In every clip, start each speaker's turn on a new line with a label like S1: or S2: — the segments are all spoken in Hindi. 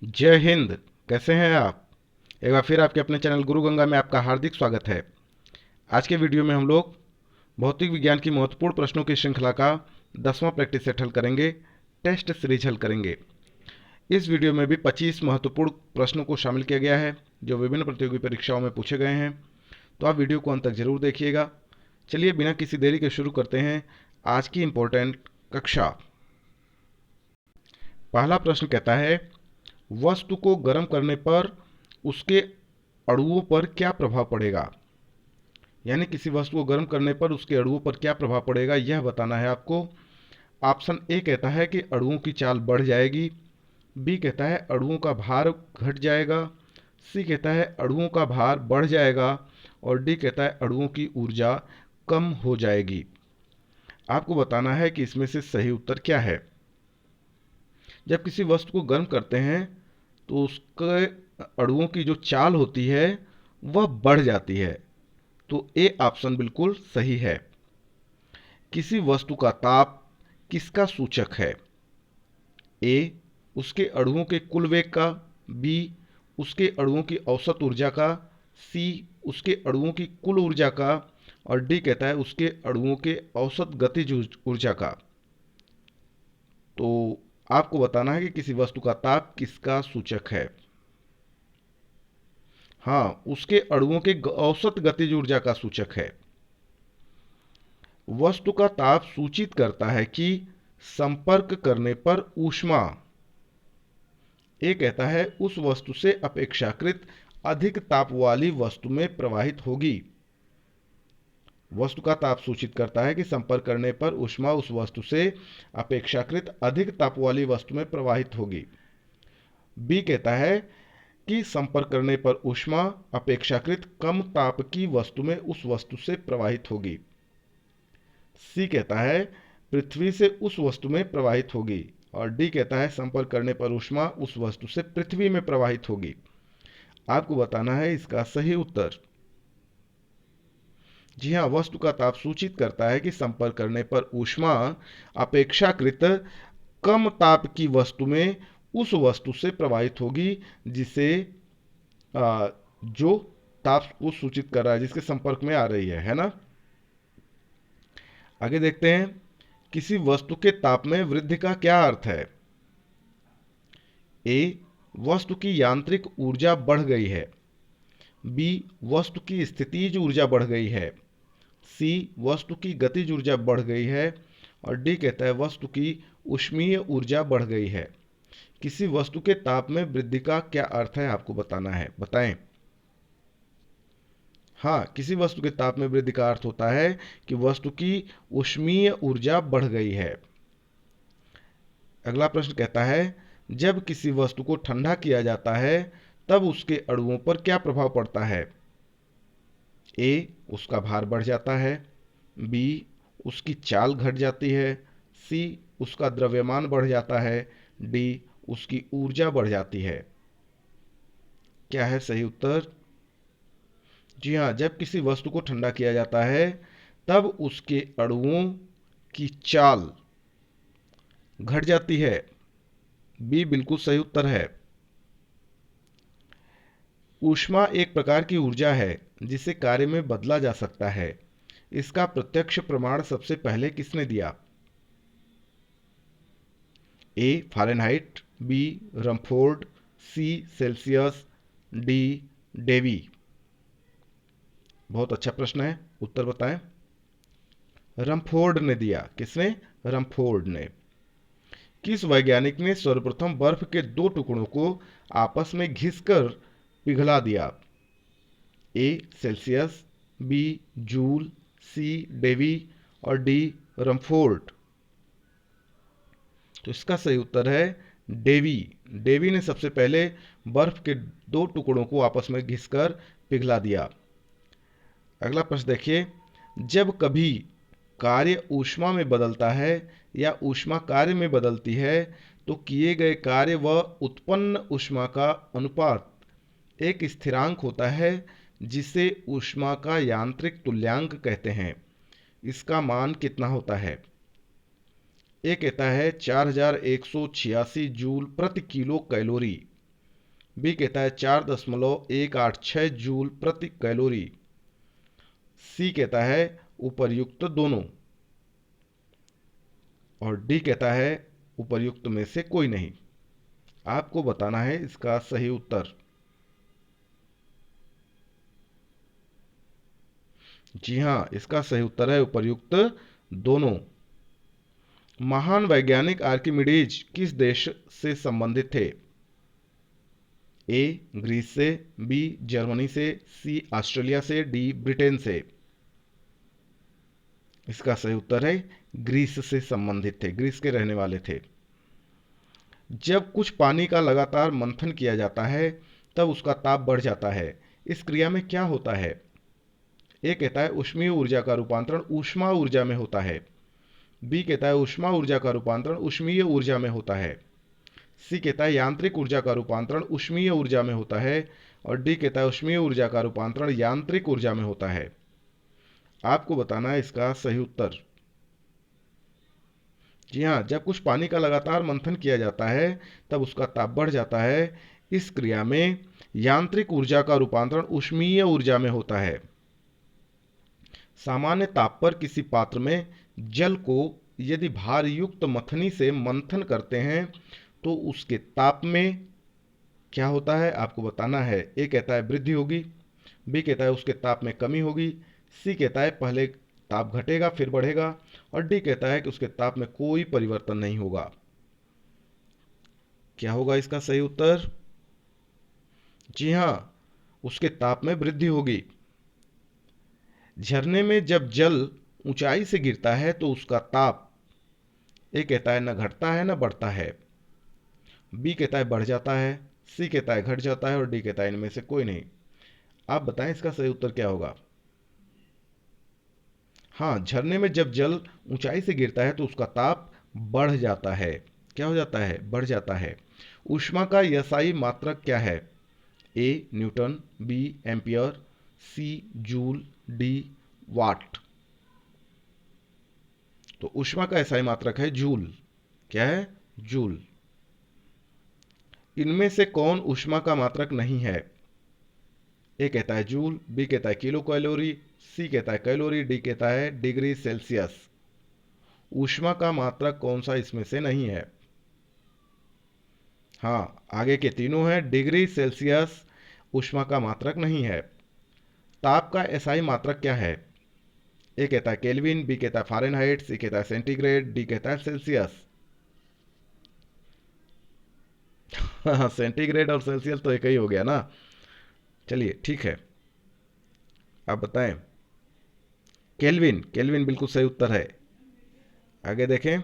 S1: जय हिंद। कैसे हैं आप? एक बार फिर आपके अपने चैनल गुरु गंगा में आपका हार्दिक स्वागत है। आज के वीडियो में हम लोग भौतिक विज्ञान की महत्वपूर्ण प्रश्नों की श्रृंखला का 10वां प्रैक्टिस सेट हल करेंगे, टेस्ट सीरीज हल करेंगे। इस वीडियो में भी 25 महत्वपूर्ण प्रश्नों को शामिल किया गया है जो विभिन्न प्रतियोगी परीक्षाओं में पूछे गए हैं। तो आप वीडियो को अंत तक जरूर देखिएगा। चलिए बिना किसी देरी के शुरू करते हैं आज की इम्पोर्टेंट कक्षा। पहला प्रश्न कहता है, वस्तु को गर्म करने पर उसके अणुओं पर क्या प्रभाव पड़ेगा। यानी किसी वस्तु को गर्म करने पर उसके अणुओं पर क्या प्रभाव पड़ेगा यह बताना है आपको। ऑप्शन ए कहता है कि अणुओं की चाल बढ़ जाएगी, बी कहता है अणुओं का भार घट जाएगा, सी कहता है अणुओं का भार बढ़ जाएगा और डी कहता है अणुओं की ऊर्जा कम हो जाएगी। आपको बताना है कि इसमें से सही उत्तर क्या है। जब किसी वस्तु को गर्म करते हैं तो उसके अणुओं की जो चाल होती है वह बढ़ जाती है, तो ए ऑप्शन बिल्कुल सही है। किसी वस्तु का ताप किसका सूचक है? ए उसके अणुओं के कुल वेग का, बी उसके अणुओं की औसत ऊर्जा का, सी उसके अणुओं की कुल ऊर्जा का और डी कहता है उसके अणुओं के औसत गतिज ऊर्जा का। तो आपको बताना है कि किसी वस्तु का ताप किसका सूचक है। हाँ, उसके अणुओं के औसत गतिज ऊर्जा का सूचक है। वस्तु का ताप सूचित करता है कि संपर्क करने पर ऊष्मा, ये कहता है उस वस्तु से अपेक्षाकृत अधिक ताप वाली वस्तु में प्रवाहित होगी। वस्तु का ताप सूचित करता है कि संपर्क करने पर ऊष्मा उस वस्तु से अपेक्षाकृत अधिक ताप वाली वस्तु में प्रवाहित होगी। बी कहता है कि संपर्क करने पर ऊष्मा अपेक्षाकृत कम ताप की वस्तु में उस वस्तु से प्रवाहित होगी। सी कहता है पृथ्वी से उस वस्तु में प्रवाहित होगी और डी कहता है संपर्क करने पर ऊष्मा उस वस्तु से पृथ्वी में प्रवाहित होगी। आपको बताना है इसका सही उत्तर। जी हाँ, वस्तु का ताप सूचित करता है कि संपर्क करने पर ऊष्मा अपेक्षाकृत कम ताप की वस्तु में उस वस्तु से प्रवाहित होगी जिसे जो ताप को सूचित कर रहा है, जिसके संपर्क में आ रही है ना। आगे देखते हैं, किसी वस्तु के ताप में वृद्धि का क्या अर्थ है? ए वस्तु की यांत्रिक ऊर्जा बढ़ गई है, बी वस्तु की स्थितिज ऊर्जा बढ़ गई है, सी वस्तु की गतिज ऊर्जा बढ़ गई है और डी कहता है वस्तु की ऊष्मीय ऊर्जा बढ़ गई है। किसी वस्तु के ताप में वृद्धि का क्या अर्थ है आपको बताना है, बताएं। हाँ, किसी वस्तु के ताप में वृद्धि का अर्थ होता है कि वस्तु की ऊष्मीय ऊर्जा बढ़ गई है। अगला प्रश्न कहता है, जब किसी वस्तु को ठंडा किया जाता है तब उसके अणुओं पर क्या प्रभाव पड़ता है? ए उसका भार बढ़ जाता है, बी उसकी चाल घट जाती है, सी उसका द्रव्यमान बढ़ जाता है, डी उसकी ऊर्जा बढ़ जाती है। क्या है सही उत्तर? जी हाँ, जब किसी वस्तु को ठंडा किया जाता है तब उसके अणुओं की चाल घट जाती है। बी बिल्कुल सही उत्तर है। ऊष्मा एक प्रकार की ऊर्जा है जिसे कार्य में बदला जा सकता है। इसका प्रत्यक्ष प्रमाण सबसे पहले किसने दिया? ए फ़ारेनहाइट, बी रमफोर्ड, सी सेल्सियस, डी डेवी। बहुत अच्छा प्रश्न है, उत्तर बताएं। रमफोर्ड ने दिया। किसने? रमफोर्ड ने। किस वैज्ञानिक ने सर्वप्रथम बर्फ के दो टुकड़ों को आपस में घिसकर पिघला दिया? ए सेल्सियस, बी जूल, सी डेवी और डी रमफोर्ड। तो इसका सही उत्तर है डेवी। डेवी ने सबसे पहले बर्फ के दो टुकड़ों को आपस में घिसकर पिघला दिया। अगला प्रश्न देखिए, जब कभी कार्य ऊष्मा में बदलता है या ऊष्मा कार्य में बदलती है तो किए गए कार्य व उत्पन्न ऊष्मा का अनुपात एक स्थिरांक होता है जिसे ऊष्मा का यांत्रिक तुल्यांक कहते हैं। इसका मान कितना होता है? ए कहता है 4186 जूल प्रति किलो कैलोरी, बी कहता है 4.186 जूल प्रति कैलोरी, सी कहता है उपर्युक्त दोनों, और डी कहता है उपर्युक्त में से कोई नहीं। आपको बताना है इसका सही उत्तर। जी हां, इसका सही उत्तर है उपर्युक्त दोनों। महान वैज्ञानिक आर्किमिडीज किस देश से संबंधित थे? ए ग्रीस से, बी जर्मनी से, सी ऑस्ट्रेलिया से, डी ब्रिटेन से। इसका सही उत्तर है ग्रीस से संबंधित थे, ग्रीस के रहने वाले थे। जब कुछ पानी का लगातार मंथन किया जाता है तब उसका ताप बढ़ जाता है। इस क्रिया में क्या होता है? ए कहता है ऊष्मीय ऊर्जा का रूपांतरण ऊष्मा ऊर्जा में होता है, बी कहता है ऊष्मा ऊर्जा का रूपांतरण ऊष्मीय ऊर्जा में होता है, सी कहता है यांत्रिक ऊर्जा का रूपांतरण ऊष्मीय ऊर्जा में होता है, और डी कहता है ऊष्मीय ऊर्जा का रूपांतरण यांत्रिक ऊर्जा में होता है। आपको बताना है इसका सही उत्तर। जी हाँ, जब कुछ पानी का लगातार मंथन किया जाता है तब उसका ताप बढ़ जाता है। इस क्रिया में यांत्रिक ऊर्जा का रूपांतरण ऊष्मीय ऊर्जा में होता है। सामान्य ताप पर किसी पात्र में जल को यदि भार युक्त मथनी से मंथन करते हैं तो उसके ताप में क्या होता है आपको बताना है। ए कहता है वृद्धि होगी, बी कहता है उसके ताप में कमी होगी, सी कहता है पहले ताप घटेगा फिर बढ़ेगा, और डी कहता है कि उसके ताप में कोई परिवर्तन नहीं होगा। क्या होगा इसका सही उत्तर? जी हां, उसके ताप में वृद्धि होगी। झरने में जब जल ऊंचाई से गिरता है तो उसका ताप ए कहता है न घटता है न बढ़ता है, बी कहता है बढ़ जाता है, सी कहता है घट जाता है, और डी कहता है इनमें से कोई नहीं। आप बताएं इसका सही उत्तर क्या होगा? हाँ, झरने में जब जल ऊंचाई से गिरता है तो उसका ताप बढ़ जाता है। क्या हो जाता है? बढ़ जाता है। ऊष्मा का एसआई मात्रक क्या है? A newton, B ampere, C joule, D watt. तो ऊष्मा का एसआई मात्रक है जूल। क्या है? जूल। इनमें से कौन ऊष्मा का मात्रक नहीं है? ए कहता है जूल, बी कहता है किलो कैलोरी, सी कहता है कैलोरी, डी कहता है डिग्री सेल्सियस। ऊष्मा का मात्रक कौन सा इसमें से नहीं है? हाँ, आगे के तीनों हैं। डिग्री सेल्सियस ऊष्मा का मात्रक नहीं है। ताप का एसआई मात्रक क्या है? ए कहता है केल्विन, बी कहता है फारेनहाइट, सी कहता है सेंटीग्रेड, डी कहता है सेल्सियस। हाँ, सेंटीग्रेड और सेल्सियस तो एक ही हो गया ना। चलिए ठीक है, आप बताएं। केल्विन, केल्विन बिल्कुल सही उत्तर है। आगे देखें।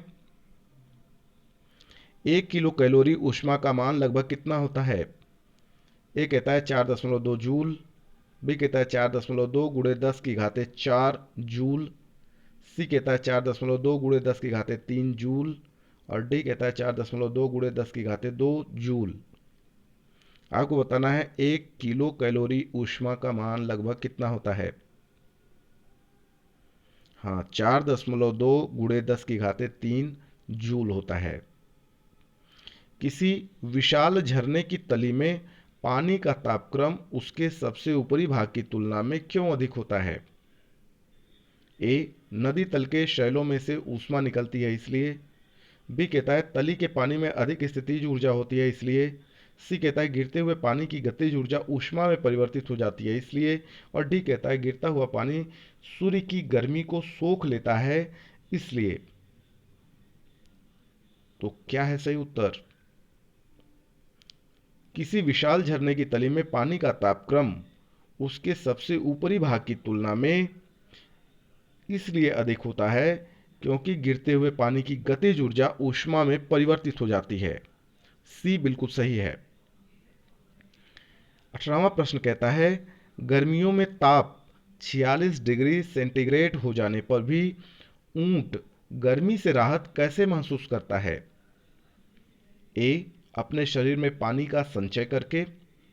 S1: 1 किलो कैलोरी ऊष्मा का मान लगभग कितना होता है? ए कहता है 4.2 जूल, बी कहता है 4.2 गुणे 10 की घाते 4 जूल, सी कहता है 4.2 गुणे 10 की घाते 3 जूल, और डी कहता है 4.2 गुणे 10 की घाते 2 जूल। आपको बताना है 1 किलो कैलोरी ऊष्मा का मान लगभग कितना होता है? हाँ, 4.2 गुणे 10 की घाते 3 जूल होता है। किसी विशाल झरने की तली में पानी का तापक्रम उसके सबसे ऊपरी भाग की तुलना में क्यों अधिक होता है? ए नदी तल के शैलों में से ऊष्मा निकलती है इसलिए, बी कहता है तली के पानी में अधिक स्थितिज ऊर्जा होती है इसलिए, सी कहता है गिरते हुए पानी की गतिज ऊर्जा ऊष्मा में परिवर्तित हो जाती है इसलिए, और डी कहता है गिरता हुआ पानी सूर्य की गर्मी को सोख लेता है इसलिए। तो क्या है सही उत्तर? किसी विशाल झरने की तली में पानी का तापक्रम उसके सबसे ऊपरी भाग की तुलना में इसलिए अधिक होता है क्योंकि गिरते हुए पानी की गतिज ऊर्जा ऊष्मा में परिवर्तित हो जाती है। सी बिल्कुल सही है। 18वां प्रश्न कहता है गर्मियों में ताप 46 डिग्री सेंटीग्रेड हो जाने पर भी ऊंट गर्मी से राहत कैसे महसूस करता है? ए अपने शरीर में पानी का संचय करके,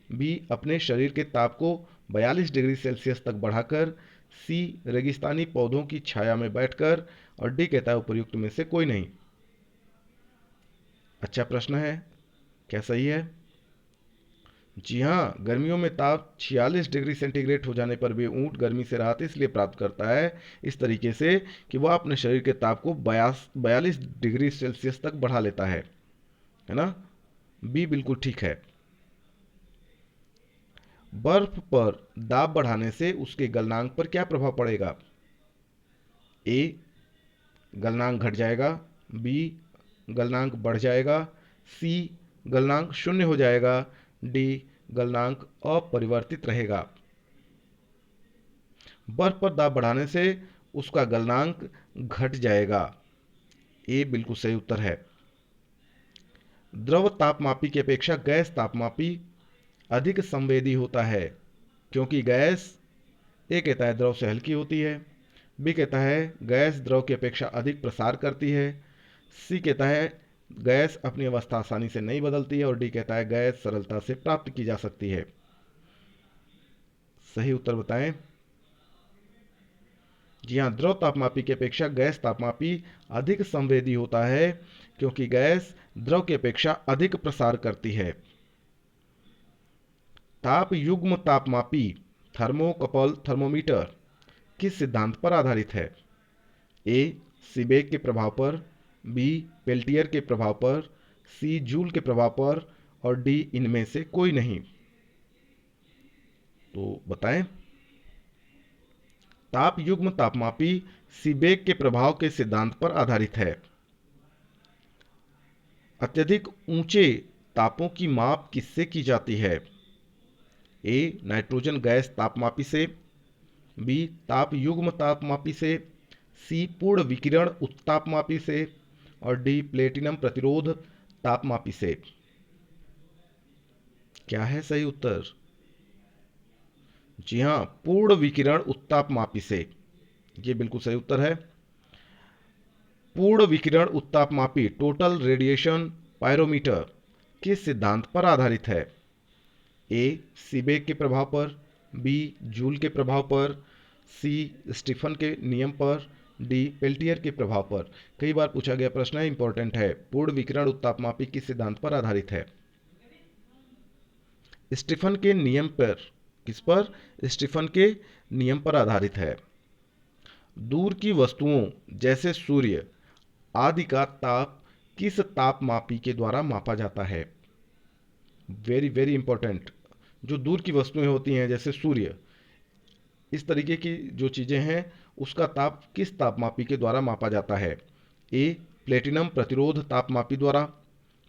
S1: बी अपने शरीर के ताप को 42 डिग्री सेल्सियस तक बढ़ाकर, सी रेगिस्तानी पौधों की छाया में बैठकर, और डी कहता है उपर्युक्त में से कोई नहीं। अच्छा प्रश्न है, क्या सही है? जी हाँ, गर्मियों में ताप 46 डिग्री सेंटीग्रेड हो जाने पर भी ऊंट गर्मी से राहत इसलिए प्राप्त करता है इस तरीके से कि वह अपने शरीर के ताप को 42 डिग्री सेल्सियस तक बढ़ा लेता है ना। बी बिल्कुल ठीक है। बर्फ पर दाब बढ़ाने से उसके गलनांक पर क्या प्रभाव पड़ेगा? ए, गलनांक घट जाएगा। बी, गलनांक बढ़ जाएगा। सी, गलनांक शून्य हो जाएगा। डी, गलनांक अपरिवर्तित रहेगा। बर्फ पर दाब बढ़ाने से उसका गलनांक घट जाएगा। ए बिल्कुल सही उत्तर है। द्रव तापमापी की अपेक्षा गैस तापमापी अधिक संवेदी होता है क्योंकि गैस, ए कहता है द्रव से हल्की होती है। बी कहता है गैस द्रव की अपेक्षा अधिक प्रसार करती है। सी कहता है गैस अपनी अवस्था आसानी से नहीं बदलती है। और डी कहता है गैस सरलता से प्राप्त की जा सकती है। सही उत्तर बताएं। जी हाँ, द्रव तापमापी की अपेक्षा गैस तापमापी अधिक संवेदी होता है क्योंकि गैस द्रव की अपेक्षा अधिक प्रसार करती है। ताप युग्म तापमापी थर्मोकपल थर्मोमीटर किस सिद्धांत पर आधारित है? ए, सीबेक के प्रभाव पर। बी, पेल्टियर के प्रभाव पर। सी, जूल के प्रभाव पर। और डी, इनमें से कोई नहीं। तो बताएं। ताप युग्म तापमापी सीबेक के प्रभाव के सिद्धांत पर आधारित है। अत्यधिक ऊंचे तापों की माप किससे की जाती है? ए, नाइट्रोजन गैस तापमापी से। बी, ताप युग्म तापमापी से। सी, पूर्ण विकिरण उत्तापमापी से। और डी, प्लेटिनम प्रतिरोध तापमापी से। क्या है सही उत्तर? जी हाँ, पूर्ण विकिरण उत्तापमापी से। ये बिल्कुल सही उत्तर है। पूर्ण विकिरण उत्तापमापी टोटल रेडिएशन पायरोमीटर किस सिद्धांत पर आधारित है? ए, सीबेक के प्रभाव पर। बी, जूल के प्रभाव पर। सी, स्टीफन के नियम पर। डी, पेल्टियर के प्रभाव पर। कई बार पूछा गया प्रश्न है, इंपॉर्टेंट है। पूर्ण विकिरण उत्तापमापी किस सिद्धांत पर आधारित है? स्टीफन के नियम पर। किस पर? स्टीफन के नियम पर आधारित है। दूर की वस्तुओं जैसे सूर्य आदि का ताप किस तापमापी के द्वारा मापा जाता है? Very very important. जो दूर की वस्तुएं होती हैं जैसे सूर्य, इस तरीके की जो चीजें हैं, उसका ताप किस तापमापी के द्वारा मापा जाता है? ए, प्लेटिनम प्रतिरोध तापमापी द्वारा।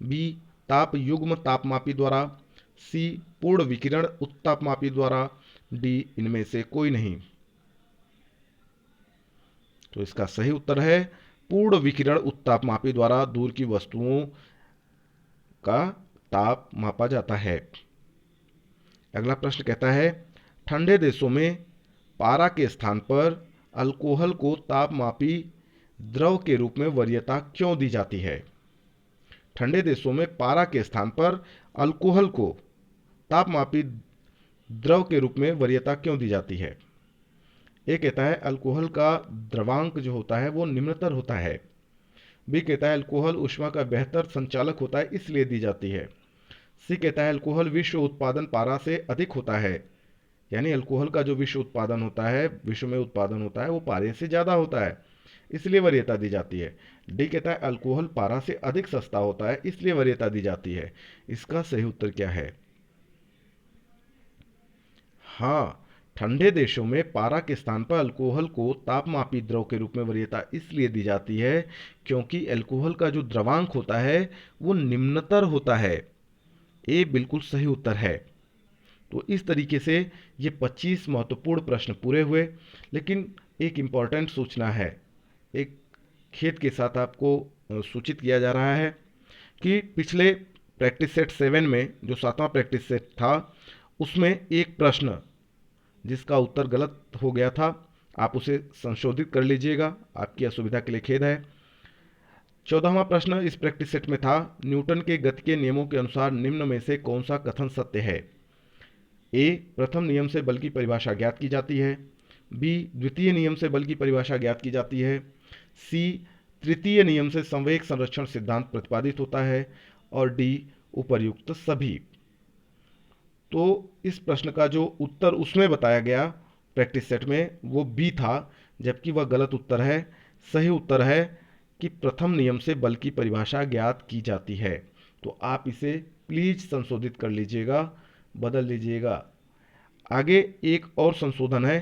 S1: बी, ताप युग्म तापमापी द्वारा। सी, पूर्ण विकिरण उत्तापमापी द्वारा। डी, इनमें से कोई नहीं। तो इसका सही उत्तर है पूर्ण विकिरण उत्तापमापी द्वारा दूर की वस्तुओं का ताप मापा जाता है। अगला प्रश्न कहता है, ठंडे देशों में पारा के स्थान पर अल्कोहल को तापमापी द्रव के रूप में वरीयता क्यों दी जाती है? ठंडे देशों में पारा के स्थान पर अल्कोहल को तापमापी द्रव के रूप में वरीयता क्यों दी जाती है? ए कहता है अल्कोहल का द्रवांक जो होता है वो निम्नतर होता है। बी कहता है अल्कोहल ऊष्मा का बेहतर संचालक होता है इसलिए दी जाती है। सी कहता है अल्कोहल विश्व उत्पादन पारा से अधिक होता है, यानी अल्कोहल का जो विश्व उत्पादन होता है, विश्व में उत्पादन होता है, वो पारे से ज़्यादा होता है इसलिए वरीयता दी जाती है। डी कहता है अल्कोहल पारा से अधिक सस्ता होता है इसलिए वरीयता दी जाती है। इसका सही उत्तर क्या है? हाँ, ठंडे देशों में पारा के स्थान पर अल्कोहल को तापमापी द्रव के रूप में वरीयता इसलिए दी जाती है क्योंकि अल्कोहल का जो द्रवांक होता है वो निम्नतर होता है। ए बिल्कुल सही उत्तर है। तो इस तरीके से ये 25 महत्वपूर्ण प्रश्न पूरे हुए। लेकिन एक इम्पॉर्टेंट सूचना है, एक खेद के साथ आपको सूचित किया जा रहा है कि पिछले प्रैक्टिस सेट 7 में जो 7वां प्रैक्टिस सेट था उसमें एक प्रश्न जिसका उत्तर गलत हो गया था, आप उसे संशोधित कर लीजिएगा, आपकी असुविधा के लिए खेद है। 14वां प्रश्न इस प्रैक्टिस सेट में था, न्यूटन के गति के नियमों के अनुसार निम्न में से कौन सा कथन सत्य है? ए, प्रथम नियम से बल की परिभाषा ज्ञात की जाती है। बी, द्वितीय नियम से बल की परिभाषा ज्ञात की जाती है। सी, तृतीय नियम से संवेग संरक्षण सिद्धांत प्रतिपादित होता है। और डी, उपर्युक्त सभी। तो इस प्रश्न का जो उत्तर उसमें बताया गया प्रैक्टिस सेट में वो बी था, जबकि वह गलत उत्तर है। सही उत्तर है कि प्रथम नियम से बल की परिभाषा ज्ञात की जाती है। तो आप इसे प्लीज संशोधित कर लीजिएगा, बदल लीजिएगा। आगे एक और संशोधन है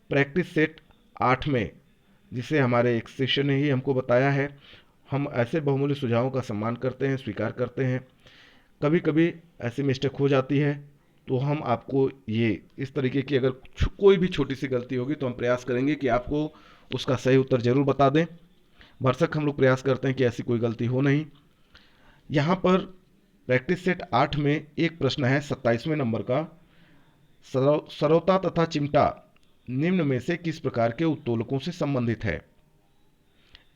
S1: प्रैक्टिस सेट 8 में, जिसे हमारे एक शिष्य ने ही हमको बताया है। हम ऐसे बहुमूल्य सुझावों का सम्मान करते हैं, स्वीकार करते हैं। कभी कभी ऐसी मिस्टेक हो जाती है, तो हम आपको ये इस तरीके की अगर कोई भी छोटी सी गलती होगी तो हम प्रयास करेंगे कि आपको उसका सही उत्तर जरूर बता दें। भरसक हम लोग प्रयास करते हैं कि ऐसी कोई गलती हो नहीं। यहाँ पर प्रैक्टिस सेट 8 में एक प्रश्न है 27वें नंबर का, सरौता तथा चिमटा निम्न में से किस प्रकार के उत्तोलकों से संबंधित है?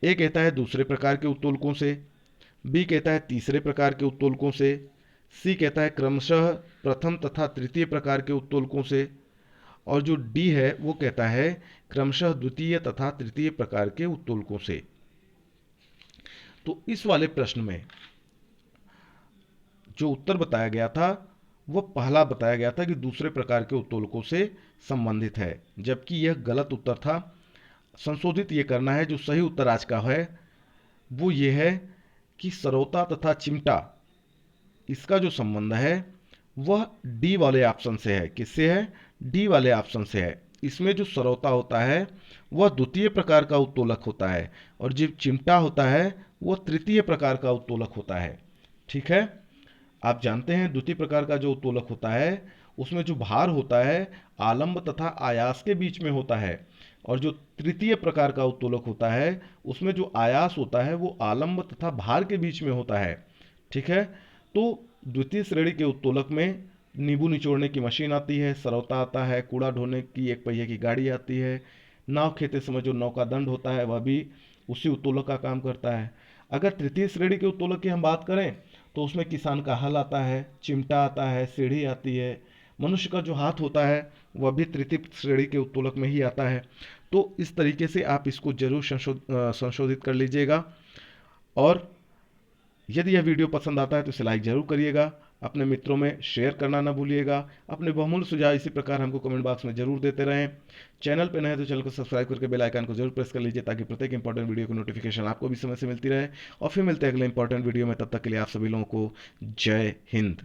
S1: ए कहता है दूसरे प्रकार के उत्तोलकों से, बी कहता है तीसरे प्रकार के उत्तोलकों से, सी कहता है क्रमशः प्रथम तथा तृतीय प्रकार के उत्तोलकों से, और जो डी है वो कहता है क्रमशः द्वितीय तथा तृतीय प्रकार के उत्तोलकों से। तो इस वाले प्रश्न में जो उत्तर बताया गया था वो पहला बताया गया था कि दूसरे प्रकार के उत्तोलकों से संबंधित है, जबकि यह गलत उत्तर था। संशोधित ये करना है। जो सही उत्तर आज का है वो ये है कि सरौता तथा चिमटा, इसका जो संबंध है वह डी वाले ऑप्शन से है। किससे है? डी वाले ऑप्शन से है। इसमें जो सरौता होता है वह द्वितीय प्रकार का उत्तोलक होता है, और जो चिमटा होता है वह तृतीय प्रकार का उत्तोलक होता है। ठीक है, आप जानते हैं द्वितीय प्रकार का जो उत्तोलक होता है उसमें जो भार होता है आलंब तथा आयास के बीच में होता है, और जो तृतीय प्रकार का उत्तोलक होता है उसमें जो आयास होता है वो आलंब तथा भार के बीच में होता है। ठीक है, तो द्वितीय श्रेणी के उत्तोलक में नींबू निचोड़ने की मशीन आती है, सरौता आता है, कूड़ा ढोने की एक पहिए की गाड़ी आती है, नाव खेते समय जो नौका दंड होता है वह भी उसी उत्तोलक का काम करता है। अगर तृतीय श्रेणी के उत्तोलक की हम बात करें तो उसमें किसान का हल आता है, चिमटा आता है, सीढ़ी आती है, मनुष्य का जो हाथ होता है वह भी तृतीय श्रेणी के उत्तोलक में ही आता है। तो इस तरीके से आप इसको जरूर संशोधित कर लीजिएगा। और यदि यह वीडियो पसंद आता है तो इसे लाइक जरूर करिएगा, अपने मित्रों में शेयर करना ना भूलिएगा। अपने बहुमूल्य सुझाव इसी प्रकार हमको कमेंट बॉक्स में जरूर देते रहें। चैनल पर नए तो चैनल को सब्सक्राइब करके बेल आइकन को जरूर प्रेस कर लीजिए, ताकि प्रत्येक इंपॉर्टेंट वीडियो की नोटिफिकेशन आपको भी समय से मिलती रहे। और फिर मिलते हैं अगले इंपॉर्टेंट वीडियो में, तब तक के लिए आप सभी लोगों को जय हिंद।